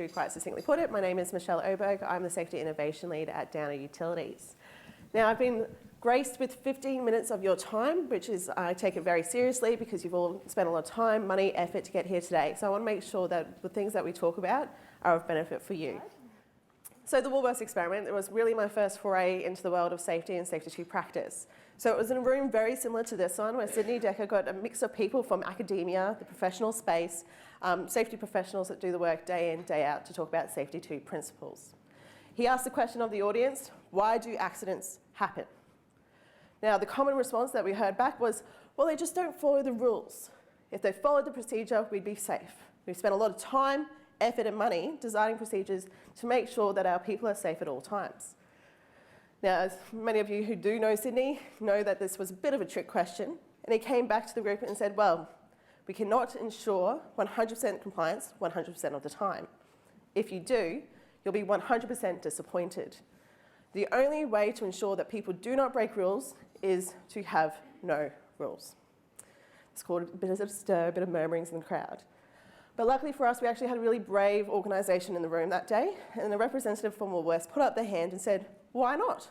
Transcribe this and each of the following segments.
to quite succinctly put it, my name is Michelle Oberg. I'm the Safety Innovation Lead at Downer Utilities. Now, I've been graced with 15 minutes of your time, which is, I take it very seriously because you've all spent a lot of time, money, effort to get here today. So I want to make sure that the things that we talk about are of benefit for you. So the Woolworths Experiment, it was really my first foray into the world of safety and safety to practice. So it was in a room very similar to this one, where Sydney Decker got a mix of people from academia, the professional space, safety professionals that do the work day in, day out to talk about safety 2 principles. He asked the question of the audience, why do accidents happen? Now, the common response that we heard back was, well, they just don't follow the rules. If they followed the procedure, we'd be safe. We've spent a lot of time, effort and money designing procedures to make sure that our people are safe at all times. Now, as many of you who do know Sydney know that this was a bit of a trick question, and he came back to the group and said, well, we cannot ensure 100% compliance 100% of the time. If you do, you'll be 100% disappointed. The only way to ensure that people do not break rules is to have no rules. It's called a bit of a stir, a bit of murmurings in the crowd. But luckily for us, we actually had a really brave organisation in the room that day, and the representative from Woolworths put up their hand and said, why not?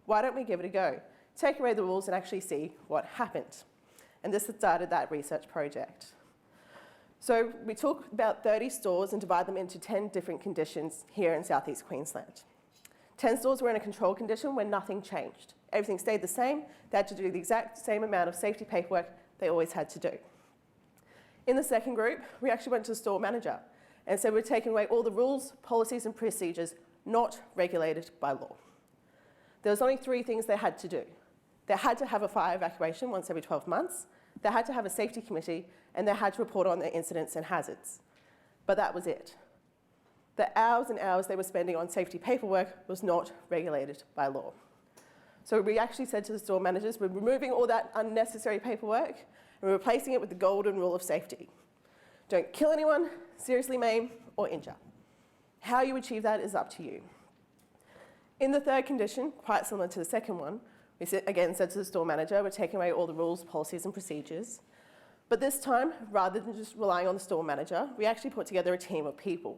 Why don't we give it a go? Take away the rules and actually see what happened. And this started that research project. So we took about 30 stores and divided them into 10 different conditions here in southeast Queensland. 10 stores were in a control condition where nothing changed. Everything stayed the same. They had to do the exact same amount of safety paperwork they always had to do. In the second group, we actually went to the store manager and said we're taking away all the rules, policies and procedures not regulated by law. There was only 3 things they had to do. They had to have a fire evacuation once every 12 months, they had to have a safety committee, and they had to report on their incidents and hazards. But that was it. The hours and hours they were spending on safety paperwork was not regulated by law. So we actually said to the store managers, we're removing all that unnecessary paperwork and we're replacing it with the golden rule of safety. Don't kill anyone, seriously maim, or injure. How you achieve that is up to you. In the third condition, quite similar to the second one, we again said to the store manager, we're taking away all the rules, policies and procedures. But this time, rather than just relying on the store manager, we actually put together a team of people.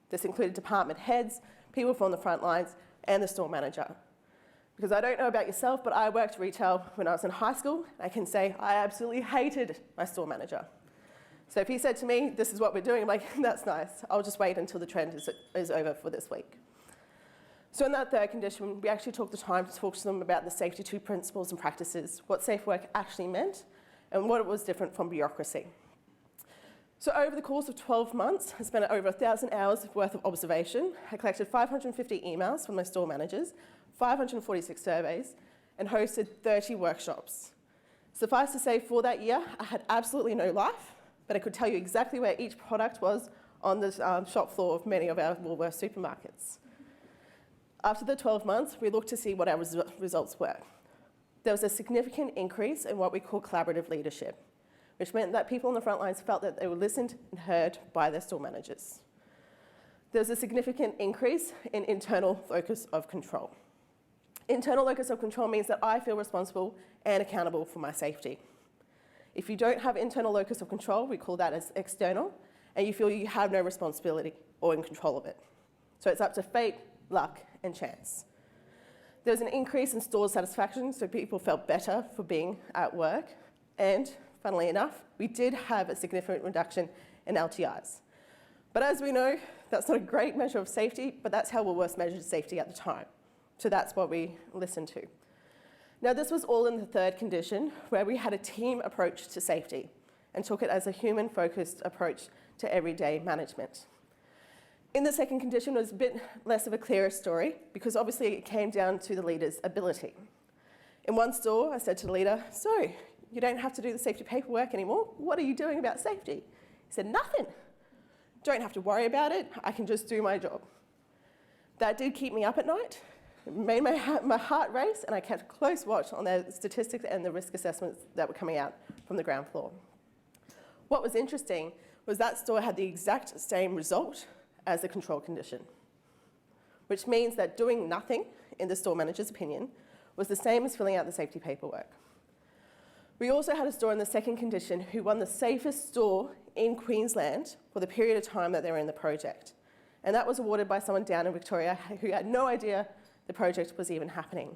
This included department heads, people from the front lines, and the store manager. Because I don't know about yourself, but I worked retail when I was in high school. I can say I absolutely hated my store manager. So if he said to me, this is what we're doing, I'm like, that's nice. I'll just wait until the trend is over for this week. So in that third condition, we actually took the time to talk to them about the safety 2 principles and practices, what safe work actually meant, and what it was different from bureaucracy. So over the course of 12 months, I spent over 1,000 hours worth of observation. I collected 550 emails from my store managers, 546 surveys, and hosted 30 workshops. Suffice to say, for that year, I had absolutely no life, but I could tell you exactly where each product was on the shop floor of many of our Woolworths supermarkets. After the 12 months, we looked to see what our results were. There was a significant increase in what we call collaborative leadership, which meant that people on the front lines felt that they were listened and heard by their store managers. There was a significant increase in internal locus of control. Internal locus of control means that I feel responsible and accountable for my safety. If you don't have internal locus of control, we call that as external, and you feel you have no responsibility or in control of it. So it's up to fate, luck, and chance. There was an increase in store satisfaction, so people felt better for being at work, and funnily enough, we did have a significant reduction in LTIs. But as we know, that's not a great measure of safety, but that's how Woolworths measured safety at the time. So that's what we listened to. Now, this was all in the third condition, where we had a team approach to safety and took it as a human-focused approach to everyday management. In the second condition, it was a bit less of a clearer story, because obviously it came down to the leader's ability. In one store, I said to the leader, so, you don't have to do the safety paperwork anymore. What are you doing about safety? He said, nothing. Don't have to worry about it. I can just do my job. That did keep me up at night. It made my heart race, and I kept a close watch on the statistics and the risk assessments that were coming out from the ground floor. What was interesting was that store had the exact same result as the control condition, which means that doing nothing, in the store manager's opinion, was the same as filling out the safety paperwork. We also had a store in the second condition who won the safest store in Queensland for the period of time that they were in the project. And that was awarded by someone down in Victoria who had no idea the project was even happening.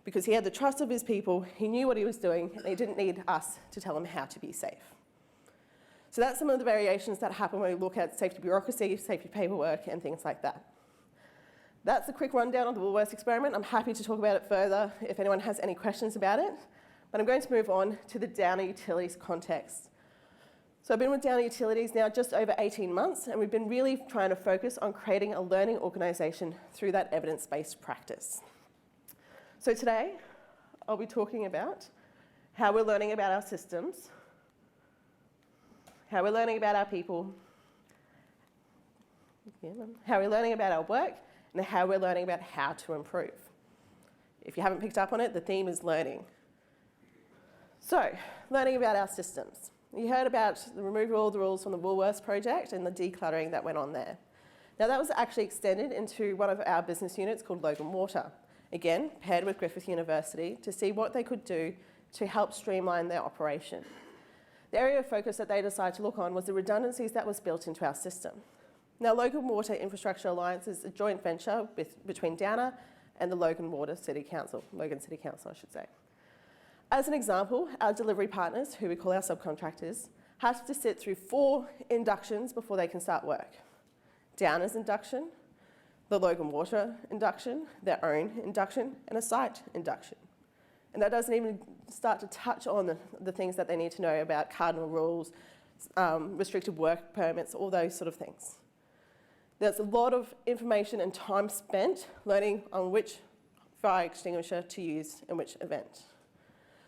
Because he had the trust of his people, he knew what he was doing, and he didn't need us to tell him how to be safe. So that's some of the variations that happen when we look at safety bureaucracy, safety paperwork, and things like that. That's a quick rundown of the Woolworths experiment. I'm happy to talk about it further if anyone has any questions about it. But I'm going to move on to the Downer Utilities context. So I've been with Downer Utilities now just over 18 months, and we've been really trying to focus on creating a learning organisation through that evidence-based practice. So today, I'll be talking about how we're learning about our systems, how we're learning about our people, how we're learning about our work, and how we're learning about how to improve. If you haven't picked up on it, the theme is learning. So, learning about our systems. You heard about the removal of all the rules from the Woolworths project and the decluttering that went on there. Now that was actually extended into one of our business units called Logan Water. Again, paired with Griffith University to see what they could do to help streamline their operation. The area of focus that they decided to look on was the redundancies that was built into our system. Now, Logan Water Infrastructure Alliance is a joint venture between Downer and the Logan City Council, I should say. As an example, our delivery partners, who we call our subcontractors, have to sit through 4 inductions before they can start work. Downer's induction, the Logan Water induction, their own induction, and a site induction. And that doesn't even start to touch on the things that they need to know about cardinal rules, restricted work permits, all those sort of things. There's a lot of information and time spent learning on which fire extinguisher to use in which event.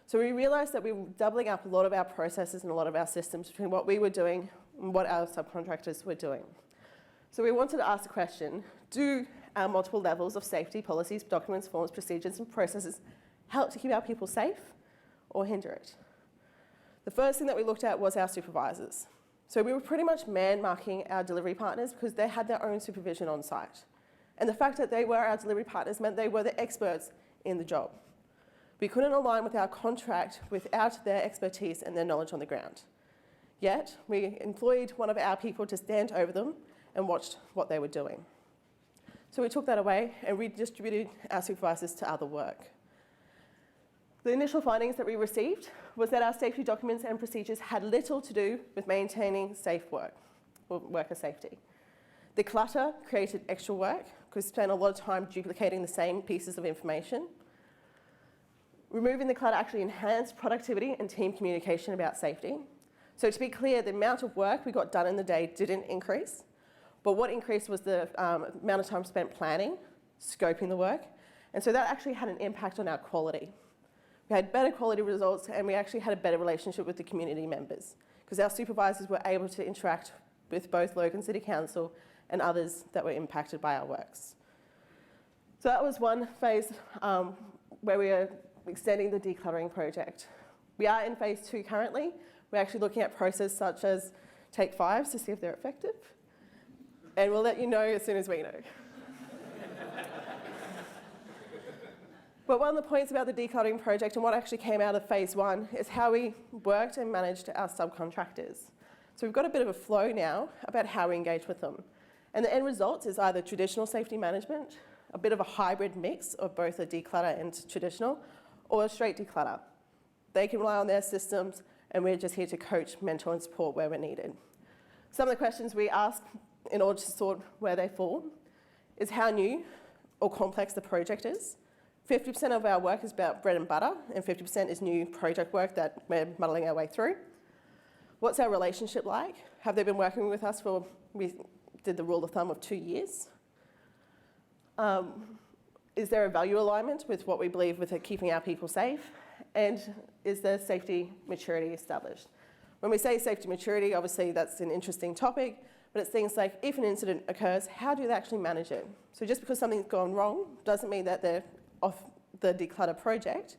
So we realised that we were doubling up a lot of our processes and a lot of our systems between what we were doing and what our subcontractors were doing. So we wanted to ask the question, do our multiple levels of safety, policies, documents, forms, procedures and processes help to keep our people safe or hinder it? The first thing that we looked at was our supervisors. So we were pretty much man-marking our delivery partners because they had their own supervision on site. And the fact that they were our delivery partners meant they were the experts in the job. We couldn't align with our contract without their expertise and their knowledge on the ground. Yet, we employed one of our people to stand over them and watched what they were doing. So we took that away and redistributed our supervisors to other work. The initial findings that we received was that our safety documents and procedures had little to do with maintaining safe work, or worker safety. The clutter created extra work because we spent a lot of time duplicating the same pieces of information. Removing the clutter actually enhanced productivity and team communication about safety. So to be clear, the amount of work we got done in the day didn't increase, but what increased was the amount of time spent planning, scoping the work, and so that actually had an impact on our quality. We had better quality results and we actually had a better relationship with the community members because our supervisors were able to interact with both Logan City Council and others that were impacted by our works. So that was one phase where we are extending the decluttering project. We are in phase 2 currently. We're actually looking at processes such as take 5s to see if they're effective. And we'll let you know as soon as we know. But one of the points about the decluttering project and what actually came out of phase 1 is how we worked and managed our subcontractors. So we've got a bit of a flow now about how we engage with them. And the end result is either traditional safety management, a bit of a hybrid mix of both a declutter and traditional, or a straight declutter. They can rely on their systems and we're just here to coach, mentor and support where we're needed. Some of the questions we ask in order to sort where they fall is how new or complex the project is. 50% of our work is about bread and butter and 50% is new project work that we're muddling our way through. What's our relationship like? Have they been working with us for, we did the rule of thumb of 2 years? Is there a value alignment with what we believe with keeping our people safe? And is there safety maturity established? When we say safety maturity, obviously that's an interesting topic, but it's things like if an incident occurs, how do they actually manage it? So just because something's gone wrong doesn't mean that they're off the declutter project,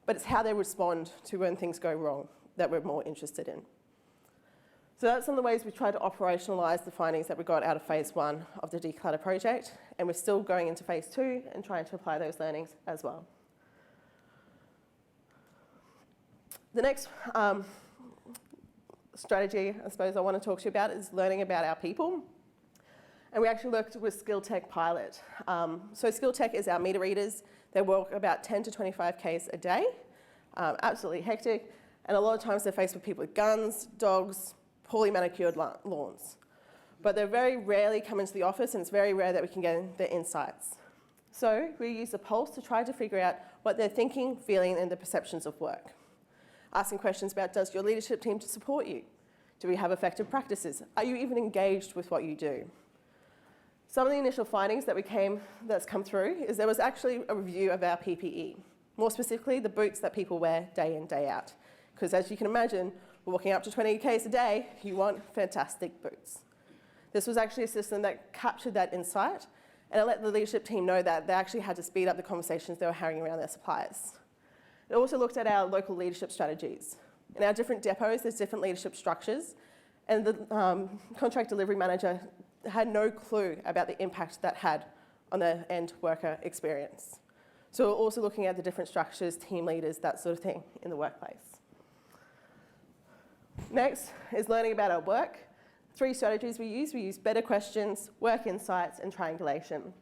but it's how they respond to when things go wrong that we're more interested in. So that's some of the ways we tried to operationalise the findings that we got out of phase 1 of the declutter project, and we're still going into phase 2 and trying to apply those learnings as well. The next strategy, I suppose, I want to talk to you about is learning about our people. And we actually worked with Skill Tech Pilot. So Skill Tech is our meter readers. They walk about 10 to 25 Ks a day, absolutely hectic. And a lot of times they're faced with people with guns, dogs, poorly manicured lawns. But they very rarely come into the office, and it's very rare that we can get their insights. So we use a pulse to try to figure out what they're thinking, feeling, and their perceptions of work. Asking questions about, does your leadership team support you? Do we have effective practices? Are you even engaged with what you do? Some of the initial findings that's come through is there was actually a review of our PPE, more specifically the boots that people wear day in, day out. Because as you can imagine, walking up to 20 Ks a day, you want fantastic boots. This was actually a system that captured that insight, and it let the leadership team know that they actually had to speed up the conversations they were having around their suppliers. It also looked at our local leadership strategies. In our different depots, there's different leadership structures, and the contract delivery manager had no clue about the impact that had on the end worker experience. So we're also looking at the different structures, team leaders, that sort of thing in the workplace. Next is learning about our work. 3 strategies we use better questions, work insights, and triangulation.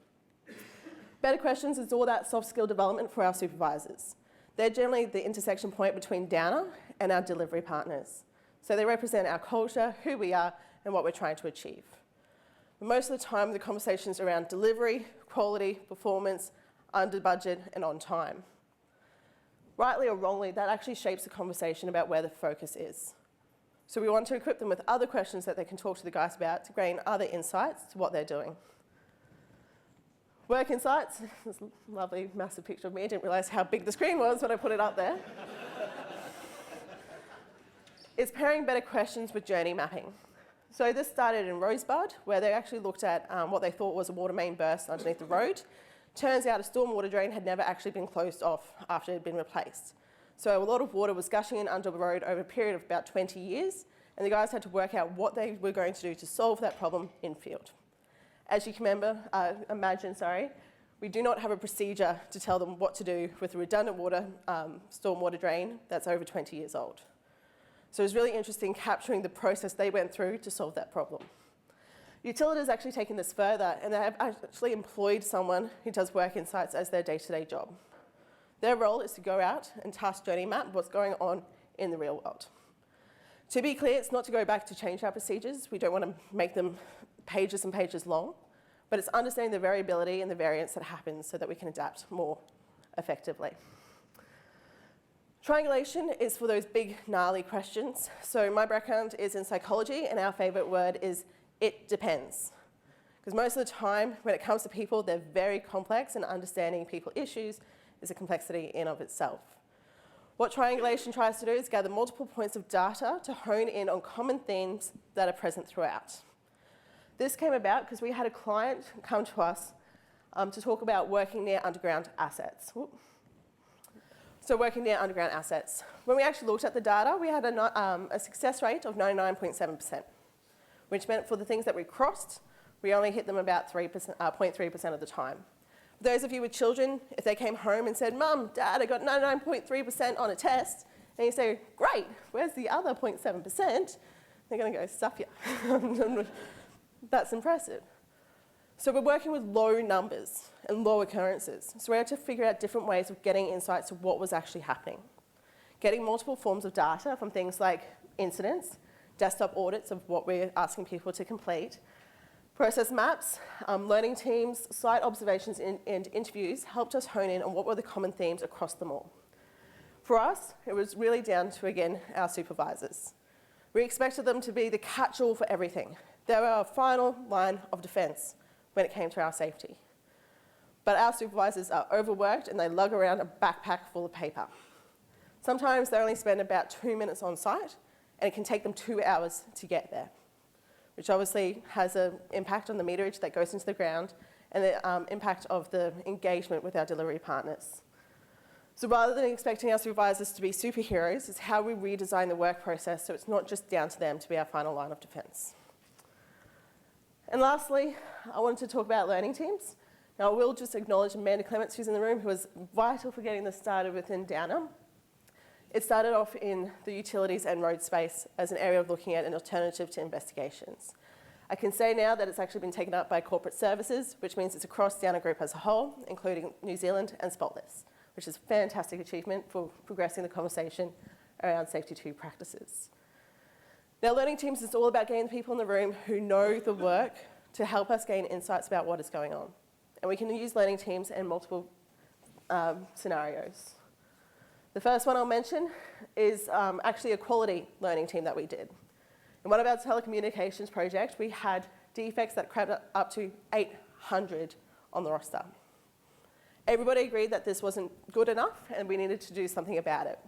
Better questions is all that soft skill development for our supervisors. They're generally the intersection point between Downer and our delivery partners. So they represent our culture, who we are, and what we're trying to achieve. But most of the time, the conversation's around delivery, quality, performance, under budget, and on time. Rightly or wrongly, that actually shapes the conversation about where the focus is. So we want to equip them with other questions that they can talk to the guys about to gain other insights to what they're doing. Work insights, this lovely massive picture of me. I didn't realise how big the screen was when I put it up there. It's pairing better questions with journey mapping. So this started in Rosebud, where they actually looked at what they thought was a water main burst underneath the road. Turns out a stormwater drain had never actually been closed off after it had been replaced. So a lot of water was gushing in under the road over a period of about 20 years, and the guys had to work out what they were going to do to solve that problem in field. As you can imagine, we do not have a procedure to tell them what to do with a redundant stormwater drain that's over 20 years old. So it was really interesting capturing the process they went through to solve that problem. Utilities actually taken this further, and they have actually employed someone who does work insights as their day-to-day job. Their role is to go out and task journey map what's going on in the real world. To be clear, it's not to go back to change our procedures. We don't want to make them pages and pages long, but it's understanding the variability and the variance that happens so that we can adapt more effectively. Triangulation is for those big, gnarly questions. So my background is in psychology, and our favourite word is it depends. Because most of the time, when it comes to people, they're very complex, and understanding people issues is a complexity in of itself. What triangulation tries to do is gather multiple points of data to hone in on common themes that are present throughout. This came about because we had a client come to us to talk about working near underground assets. So working near underground assets. When we actually looked at the data, we had a success rate of 99.7%, which meant for the things that we crossed, we only hit them about 0.3% of the time. For those of you with children, if they came home and said, Mum, Dad, I got 99.3% on a test, and you say, great, where's the other 0.7%? They're going to go, stuff ya. That's impressive. So we're working with low numbers and low occurrences. So we had to figure out different ways of getting insights to what was actually happening. Getting multiple forms of data from things like incidents, desktop audits of what we're asking people to complete, process maps, learning teams, site observations and interviews helped us hone in on what were the common themes across them all. For us, it was really down to, again, our supervisors. We expected them to be the catch-all for everything. They were our final line of defence when it came to our safety. But our supervisors are overworked and they lug around a backpack full of paper. Sometimes they only spend about 2 minutes on site, and it can take them 2 hours to get there, which obviously has an impact on the meterage that goes into the ground and the impact of the engagement with our delivery partners. So rather than expecting our supervisors to be superheroes, it's how we redesign the work process so it's not just down to them to be our final line of defence. And lastly, I wanted to talk about learning teams. Now I will just acknowledge Amanda Clements, who's in the room, who was vital for getting this started within Downer. It started off in the utilities and road space as an area of looking at an alternative to investigations. I can say now that it's actually been taken up by corporate services, which means it's across Downer Group as a whole, including New Zealand and Spotless, which is a fantastic achievement for progressing the conversation around safety 2 practices. Now, learning teams is all about getting the people in the room who know the work to help us gain insights about what is going on. And we can use learning teams in multiple scenarios. The first one I'll mention is actually a quality learning team that we did. In one of our telecommunications projects, we had defects that crept up to 800 on the roster. Everybody agreed that this wasn't good enough and we needed to do something about it.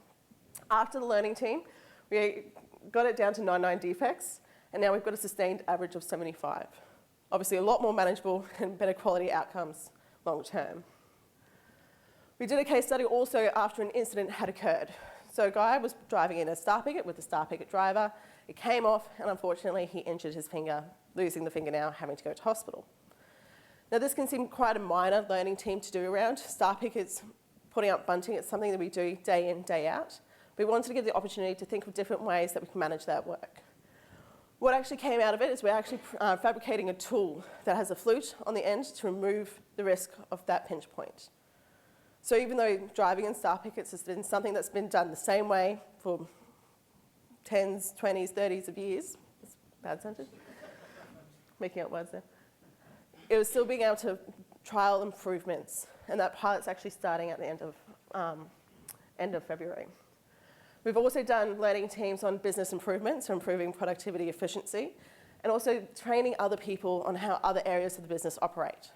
After the learning team, we got it down to 99 defects, and now we've got a sustained average of 75. Obviously a lot more manageable and better quality outcomes long term. We did a case study also after an incident had occurred. So a guy was driving in a star picket with a star picket driver. It came off, and unfortunately he injured his finger, losing the finger now, having to go to hospital. Now this can seem quite a minor learning team to do around. Star pickets, putting up bunting, it's something that we do day in, day out. We wanted to give the opportunity to think of different ways that we can manage that work. What actually came out of it is we're actually fabricating a tool that has a flute on the end to remove the risk of that pinch point. So even though driving in star pickets has been something that's been done the same way for 10s, 20s, 30s of years, that's a bad sentence, making up words there, it was still being able to trial improvements, and that pilot's actually starting at the end of February. We've also done learning teams on business improvements, so improving productivity, efficiency, and also training other people on how other areas of the business operate.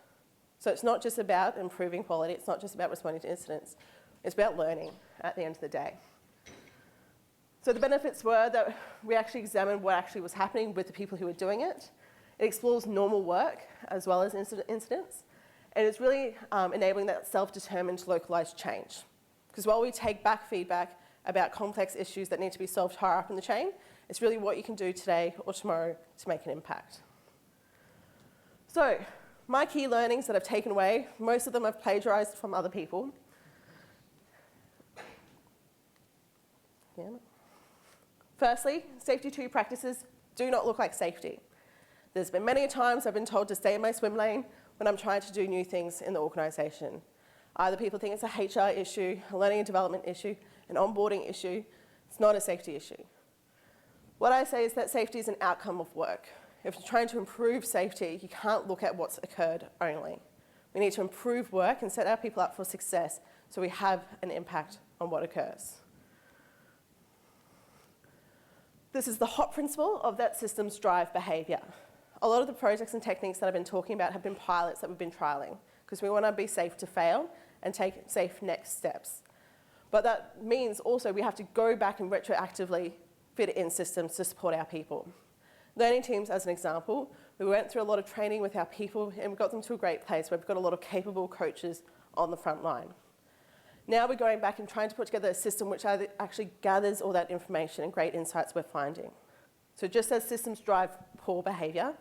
So it's not just about improving quality, it's not just about responding to incidents, it's about learning at the end of the day. So the benefits were that we actually examined what actually was happening with the people who were doing it. It explores normal work as well as incidents, and it's really enabling that self-determined localised change. Because while we take back feedback about complex issues that need to be solved higher up in the chain, it's really what you can do today or tomorrow to make an impact. So, my key learnings that I've taken away, most of them I've plagiarised from other people. Firstly, safety 2 practices do not look like safety. There's been many times I've been told to stay in my swim lane when I'm trying to do new things in the organisation. Either people think it's a HR issue, a learning and development issue, an onboarding issue. It's not a safety issue. What I say is that safety is an outcome of work. If you're trying to improve safety, you can't look at what's occurred only. We need to improve work and set our people up for success so we have an impact on what occurs. This is the HOT principle of that systems drive behaviour. A lot of the projects and techniques that I've been talking about have been pilots that we've been trialling because we want to be safe to fail and take safe next steps. But that means also we have to go back and retroactively fit in systems to support our people. Learning teams, as an example, we went through a lot of training with our people and we got them to a great place where we've got a lot of capable coaches on the front line. Now we're going back and trying to put together a system which actually gathers all that information and great insights we're finding. So just as systems drive poor behaviour,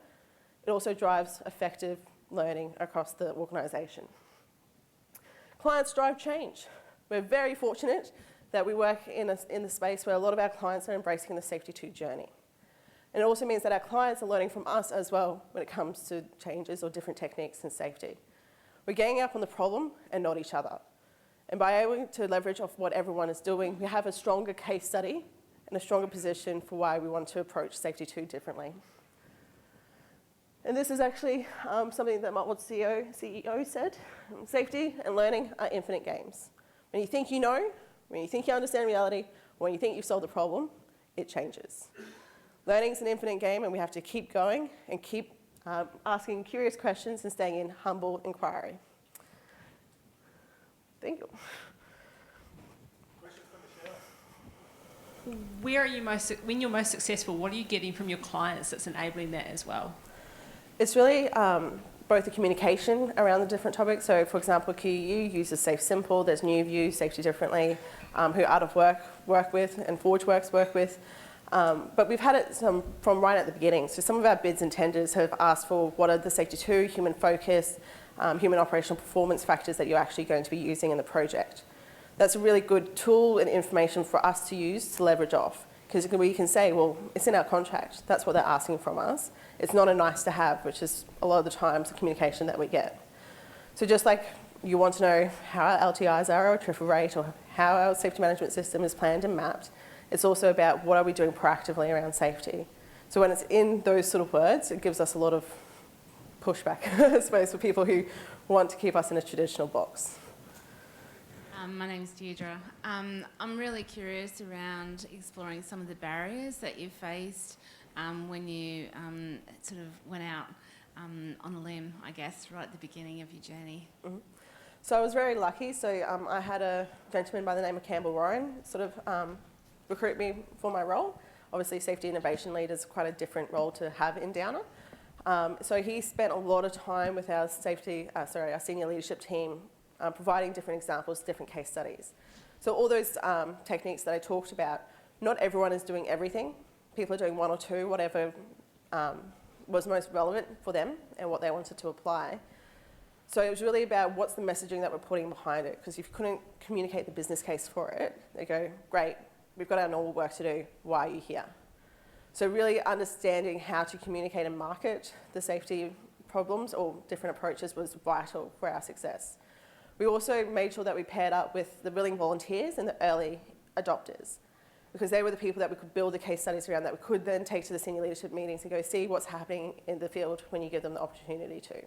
it also drives effective learning across the organisation. Clients drive change. We're very fortunate that we work in a space where a lot of our clients are embracing the safety 2 journey. And it also means that our clients are learning from us as well when it comes to changes or different techniques in safety. We're ganging up on the problem and not each other. And by able to leverage off what everyone is doing, we have a stronger case study and a stronger position for why we want to approach safety 2 differently. And this is actually something that what CEO said. Safety and learning are infinite games. When you think you know, when you think you understand reality, when you think you've solved the problem, it changes. Learning is an infinite game, and we have to keep going and keep asking curious questions and staying in humble inquiry. Thank you. Question for Michelle. When you're most successful, what are you getting from your clients that's enabling that as well? It's really both the communication around the different topics. So, for example, QU uses Safe Simple. There's NewView, Safety Differently, who Out of work with, and ForgeWorks work with. But we've had it from right at the beginning. So some of our bids and tenders have asked for what are the safety 2, human focus, human operational performance factors that you're actually going to be using in the project. That's a really good tool and information for us to use to leverage off. Because we can say, well, it's in our contract. That's what they're asking from us. It's not a nice to have, which is a lot of the times the communication that we get. So just like you want to know how our LTIs are or triple rate or how our safety management system is planned and mapped, it's also about what are we doing proactively around safety. So when it's in those sort of words, it gives us a lot of pushback, I suppose, for people who want to keep us in a traditional box. My name's Deirdre. I'm really curious around exploring some of the barriers that you faced when you sort of went out on a limb, I guess, right at the beginning of your journey. Mm-hmm. So I was very lucky. So I had a gentleman by the name of Campbell Warren sort of recruit me for my role. Obviously, safety innovation lead is quite a different role to have in Downer. So he spent a lot of time with our our senior leadership team providing different examples, different case studies. So all those techniques that I talked about, not everyone is doing everything. People are doing one or two, whatever was most relevant for them and what they wanted to apply. So it was really about what's the messaging that we're putting behind it, because if you couldn't communicate the business case for it, they go, great, we've got our normal work to do, why are you here? So really understanding how to communicate and market the safety problems or different approaches was vital for our success. We also made sure that we paired up with the willing volunteers and the early adopters, because they were the people that we could build the case studies around that we could then take to the senior leadership meetings and go see what's happening in the field when you give them the opportunity to.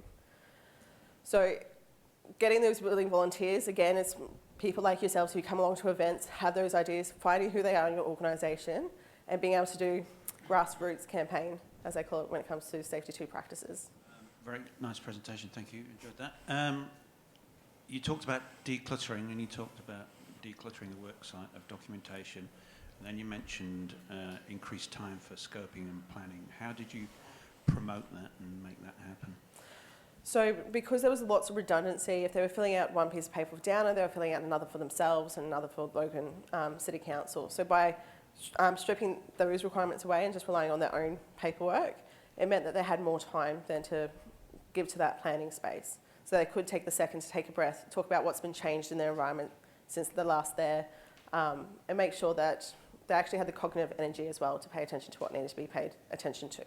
So getting those willing volunteers, again, is people like yourselves who come along to events, have those ideas, finding who they are in your organisation and being able to do grassroots campaign, as I call it, when it comes to Safety 2 practices. Very nice presentation, thank you, enjoyed that. You talked about decluttering and you talked about decluttering the worksite of documentation, and then you mentioned increased time for scoping and planning. How did you promote that and make that happen? So because there was lots of redundancy, if they were filling out one piece of paper for Downer, they were filling out another for themselves and another for Logan City Council. So by stripping those requirements away and just relying on their own paperwork, it meant that they had more time then to give to that planning space. So they could take the second to take a breath, talk about what's been changed in their environment since they're last there, and make sure that they actually had the cognitive energy as well to pay attention to what needed to be paid attention to.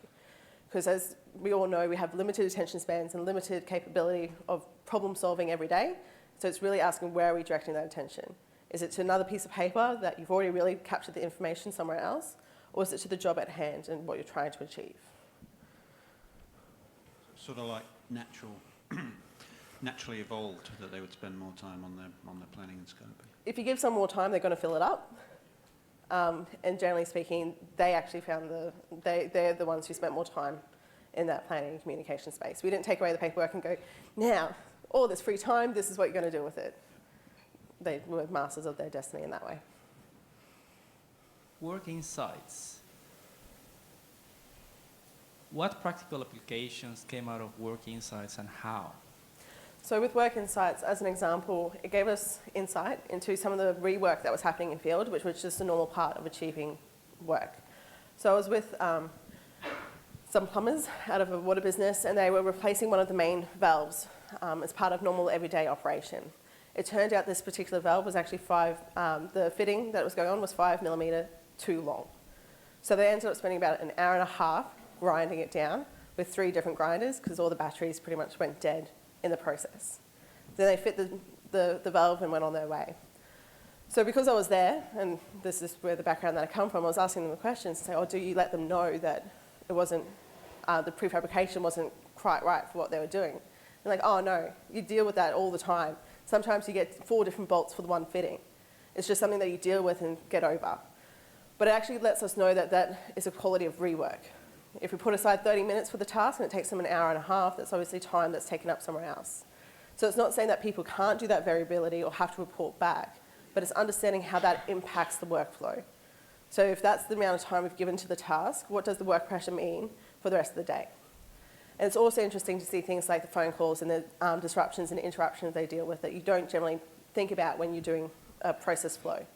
Because as we all know, we have limited attention spans and limited capability of problem solving every day. So it's really asking, where are we directing that attention? Is it to another piece of paper that you've already really captured the information somewhere else? Or is it to the job at hand and what you're trying to achieve? Sort of like naturally evolved that they would spend more time on their planning and scoping. If you give some more time, they're going to fill it up. And generally speaking, they actually found they're the ones who spent more time in that planning and communication space. We didn't take away the paperwork and go, now, all this free time, this is what you're going to do with it. They were masters of their destiny in that way. Work insights. What practical applications came out of work insights and how? So with Work Insights, as an example, it gave us insight into some of the rework that was happening in field, which was just a normal part of achieving work. So I was with some plumbers out of a water business, and they were replacing one of the main valves as part of normal everyday operation. It turned out this particular valve was actually the fitting that was going on was 5 millimetre too long. So they ended up spending about an hour and a half grinding it down with 3 different grinders, because all the batteries pretty much went dead in the process. Then they fit the valve and went on their way. So because I was there, and this is where the background that I come from, I was asking them the questions to say, oh, do you let them know that it wasn't, the prefabrication wasn't quite right for what they were doing? They're like, oh no, you deal with that all the time. Sometimes you get 4 different bolts for the one fitting. It's just something that you deal with and get over. But it actually lets us know that that is a quality of rework. If we put aside 30 minutes for the task and it takes them an hour and a half, that's obviously time that's taken up somewhere else. So it's not saying that people can't do that variability or have to report back, but it's understanding how that impacts the workflow. So if that's the amount of time we've given to the task, what does the work pressure mean for the rest of the day? And it's also interesting to see things like the phone calls and the disruptions and interruptions they deal with that you don't generally think about when you're doing a process flow.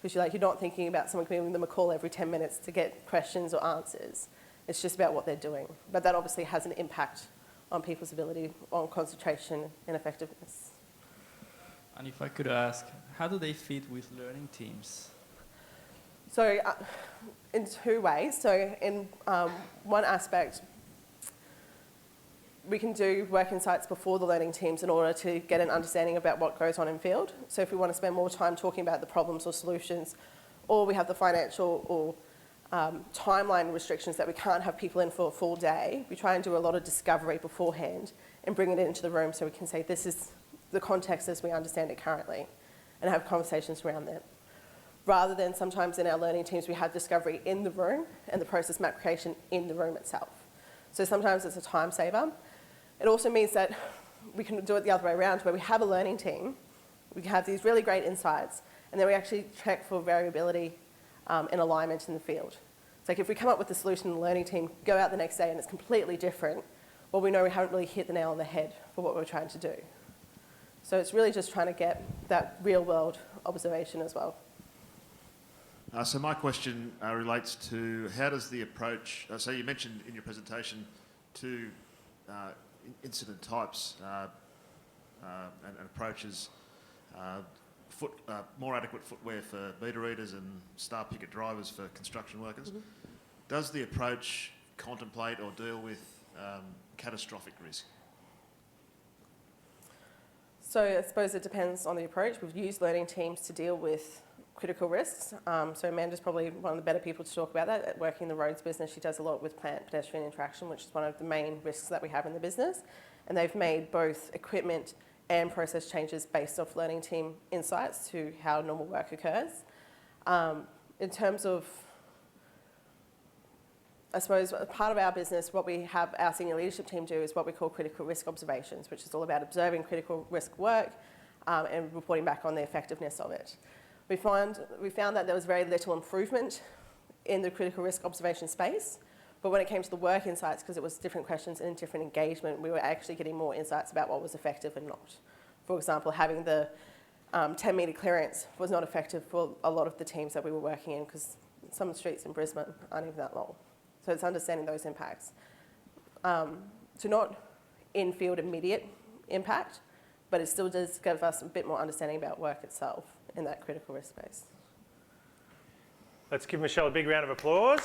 Because you're not thinking about someone giving them a call every 10 minutes to get questions or answers. It's just about what they're doing. But that obviously has an impact on people's ability on concentration and effectiveness. And if I could ask, how do they fit with learning teams? So in two ways. So in one aspect, we can do work insights before the learning teams in order to get an understanding about what goes on in field. So if we want to spend more time talking about the problems or solutions, or we have the financial or timeline restrictions that we can't have people in for a full day, we try and do a lot of discovery beforehand and bring it into the room so we can say this is the context as we understand it currently and have conversations around that. Rather than sometimes in our learning teams we have discovery in the room and the process map creation in the room itself. So sometimes it's a time saver. It also means that we can do it the other way around where we have a learning team, we have these really great insights, and then we actually check for variability and alignment in the field. It's like if we come up with the solution in the learning team, go out the next day and it's completely different, well, we know we haven't really hit the nail on the head for what we're trying to do. So it's really just trying to get that real world observation as well. So my question relates to how does the approach, so you mentioned in your presentation two incident types and approaches, more adequate footwear for meter readers and star picket drivers for construction workers. Mm-hmm. Does the approach contemplate or deal with catastrophic risk? So I suppose it depends on the approach. We've used learning teams to deal with critical risks. So Amanda's probably one of the better people to talk about that. At working in the roads business, she does a lot with plant-pedestrian interaction, which is one of the main risks that we have in the business. And they've made both equipment and process changes based off learning team insights to how normal work occurs. In terms of, I suppose, part of our business, what we have our senior leadership team do is what we call critical risk observations, which is all about observing critical risk work and reporting back on the effectiveness of it. We found that there was very little improvement in the critical risk observation space, but when it came to the work insights, because it was different questions and different engagement, we were actually getting more insights about what was effective and not. For example, having the 10 metre clearance was not effective for a lot of the teams that we were working in because some streets in Brisbane aren't even that long. So it's understanding those impacts. So not in-field immediate impact, but it still does give us a bit more understanding about work itself in that critical risk space. Let's give Michelle a big round of applause.